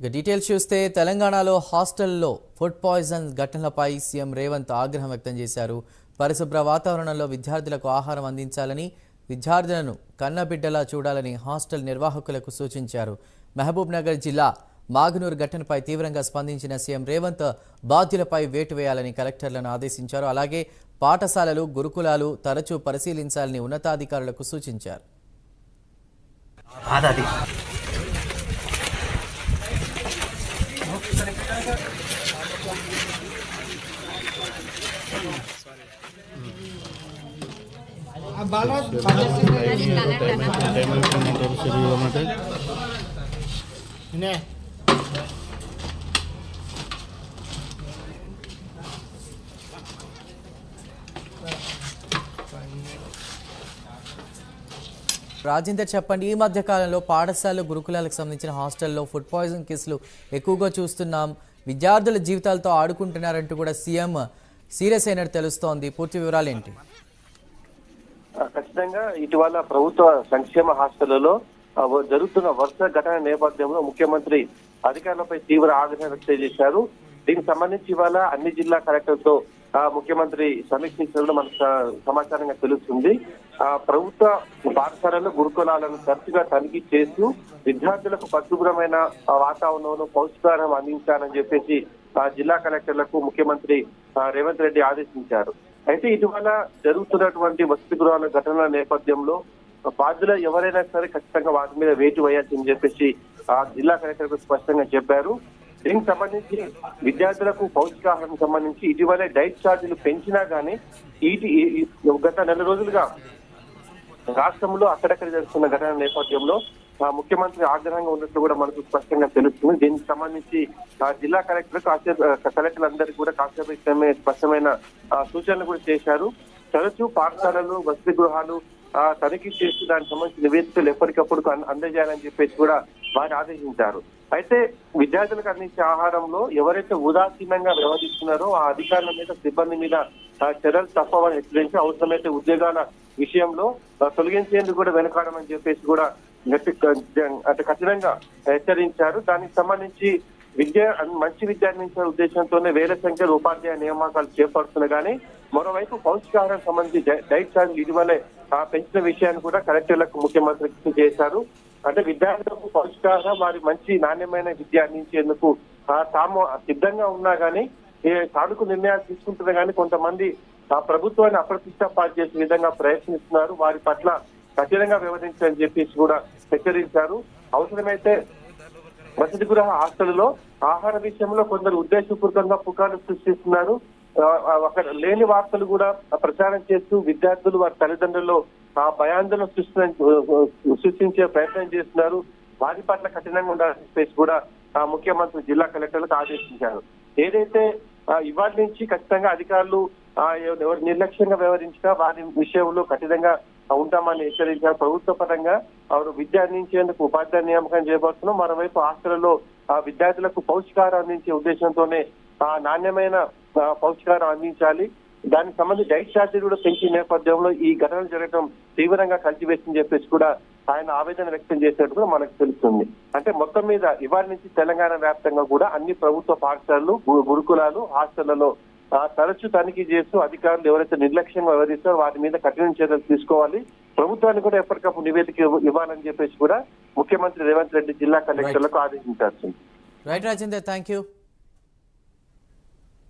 Details చూస్తే తెలంగాణలో హాస్టల్లో ఫుడ్ పాయిజన్ ఘటనలపై సీఎం రేవంత్ ఆగ్రహం వ్యక్తం చేశారు. పరిశుభ్ర వాతావరణంలో విద్యార్థులకు ఆహారం అందించాలని, విద్యార్థులను కన్నబిడ్డలా చూడాలని హాస్టల్ నిర్వాహకులకు సూచించారు. మహబూబ్ నగర్ జిల్లా మాగనూర్ ఘటనపై తీవ్రంగా స్పందించిన సీఎం రేవంత్ బాధ్యులపై వేటు వేయాలని కలెక్టర్లను ఆదేశించారు. అలాగే పాఠశాలలు, గురుకులాలు తరచూ పరిశీలించాలని ఉన్నతాధికారులకు సూచించారు. రాజేందర్ చెప్పండి, ఈ మధ్య కాలంలో పాఠశాల గురుకులాలకు సంబంధించిన హాస్టల్లో ఫుడ్ పాయిజన్ కేసులు ఎక్కువగా చూస్తున్నాం. విద్యార్థుల జీవితాలతో ఆడుకుంటున్నారంటూ కూడా సీఎం సీరియస్ అయినట్టు తెలుస్తోంది. పూర్తి వివరాలు ఏంటి? ఖచ్చితంగా ఇటీవల ప్రభుత్వ సంక్షేమ హాస్టళ్లలో జరుగుతున్న వరుస ఘటన నేపథ్యంలో ముఖ్యమంత్రి అధికారులపై తీవ్ర ఆగ్రహం వ్యక్తం చేశారు. దీనికి సంబంధించి ఇవాళ అన్ని జిల్లా కలెక్టర్లతో ముఖ్యమంత్రి సమీక్షించడం మనకు సమాచారంగా తెలుస్తుంది. ప్రభుత్వ పాఠశాలలు, గురుకులాలను తరచుగా తనిఖీ చేస్తూ విద్యార్థులకు పరిశుభ్రమైన వాతావరణంలో పౌష్టికాహారం అందించాలని చెప్పేసి జిల్లా కలెక్టర్లకు ముఖ్యమంత్రి రేవంత్ రెడ్డి ఆదేశించారు. అయితే ఇటీవల జరుగుతున్నటువంటి వసతి గృహాల ఘటనల నేపథ్యంలో బాధ్యులు ఎవరైనా సరే ఖచ్చితంగా వాటి మీద వేటు వేయాల్సిందని చెప్పేసి జిల్లా కలెక్టర్ స్పష్టంగా చెప్పారు. దీనికి సంబంధించి విద్యార్థులకు పౌష్టికాహారం సంబంధించి ఇటీవలే డైట్ ఛార్జీలు పెంచినా గానీ గత నెల రోజులుగా రాష్ట్రంలో అక్కడక్కడ జరుగుతున్న ఘటన నేపథ్యంలో ముఖ్యమంత్రి ఆగ్రహంగా ఉన్నట్లు కూడా మనకు స్పష్టంగా తెలుస్తుంది. దీనికి సంబంధించి జిల్లా కలెక్టర్లందరికీ కూడా కాసేపు స్పష్టమైన సూచనలు కూడా చేశారు. తరచూ పాఠశాలలు, వసతి గృహాలు తనిఖీ చేసి దానికి సంబంధించిన నివేదికలు ఎప్పటికప్పుడు అందజేయాలని చెప్పేసి కూడా వారు ఆదేశించారు. అయితే విద్యార్థులకు అందించే ఆహారంలో ఎవరైతే ఉదాసీనంగా వ్యవహరిస్తున్నారో ఆ అధికారుల మీద, సిబ్బంది మీద చర్యలు తప్పవని హెచ్చరించి అవసరమైతే ఉద్యోగాల విషయంలో తొలగించేందుకు కూడా వెనుకాడమని చెప్పేసి కూడా అంటే కఠినంగా హెచ్చరించారు. దానికి సంబంధించి మంచి విద్య అందించే ఉద్దేశంతోనే వేల సంఖ్యలో ఉపాధ్యాయ నియామకాలు చేపడుతున్నా కానీ మరోవైపు పౌష్టికాహారం సంబంధించి డైట్ ఛార్జీలు ఇటీవలే పెంచిన విషయాన్ని కూడా కలెక్టర్లకు ముఖ్యమంత్రి చేశారు. అంటే విద్యార్థులకు పౌష్టికాహారం, వారి మంచి నాణ్యమైన విద్య అందించేందుకు తాము సిద్ధంగా ఉన్నా గానీ సానుకూల నిర్ణయాలు తీసుకుంటున్నా కానీ కొంతమంది ప్రభుత్వాన్ని అప్రతిష్ట పాలు చేసే విధంగా ప్రయత్నిస్తున్నారు. వారి పట్ల కఠినంగా వ్యవహరించాలని చెప్పేసి కూడా హెచ్చరించారు. అవసరమైతే వసతి గృహ హాస్టల్లో ఆహార విషయంలో కొందరు ఉద్దేశపూర్వకంగా పుకార్లు సృష్టిస్తున్నారు. అక్కడ లేని వార్తలు కూడా ప్రచారం చేస్తూ విద్యార్థులు, వారి తల్లిదండ్రుల్లో భయాందోళన సృష్టించే ప్రయత్నం చేస్తున్నారు. వారి పట్ల కఠినంగా ఉండాలని చెప్పేసి కూడా ముఖ్యమంత్రి జిల్లా కలెక్టర్లకు ఆదేశించారు. ఏదైతే ఇవాళ నుంచి ఖచ్చితంగా అధికారులు ఎవరు నిర్లక్ష్యంగా వ్యవహరించినా వారి విషయంలో కఠినంగా ఉంటామని హెచ్చరించారు. ప్రభుత్వ పరంగా వారు విద్య అందించేందుకు ఉపాధ్యాయ నియామకం చేయబడుతున్నాం. మరోవైపు హాస్టళ్లలో విద్యార్థులకు పౌష్టికాహారం అందించే ఉద్దేశంతోనే నాణ్యమైన పౌష్టికాహారం అందించాలి. దానికి సంబంధించి డైట్ ఛార్జీలు కూడా పెంచిన నేపథ్యంలో ఈ ఘటనలు జరగడం తీవ్రంగా కలిసివేసిందని చెప్పేసి కూడా ఆయన ఆవేదన వ్యక్తం చేసినట్టు కూడా మనకు తెలుస్తుంది. అంటే మొత్తం మీద ఇవాళ నుంచి తెలంగాణ వ్యాప్తంగా కూడా అన్ని ప్రభుత్వ పాఠశాలలు, గురుకులాలు, హాస్టళ్లలో తరచూ తనిఖీ చేస్తూ అధికారులు ఎవరైతే నిర్లక్ష్యంగా వ్యవహరిస్తారో వాటి మీద కఠిన చర్యలు తీసుకోవాలి. ప్రభుత్వానికి కూడా ఎప్పటికప్పుడు నివేదిక ఇవ్వాలని చెప్పేసి కూడా ముఖ్యమంత్రి రేవంత్ రెడ్డి జిల్లా కలెక్టర్లకు ఆదేశించాల్సింది. Right Rajender, thank you.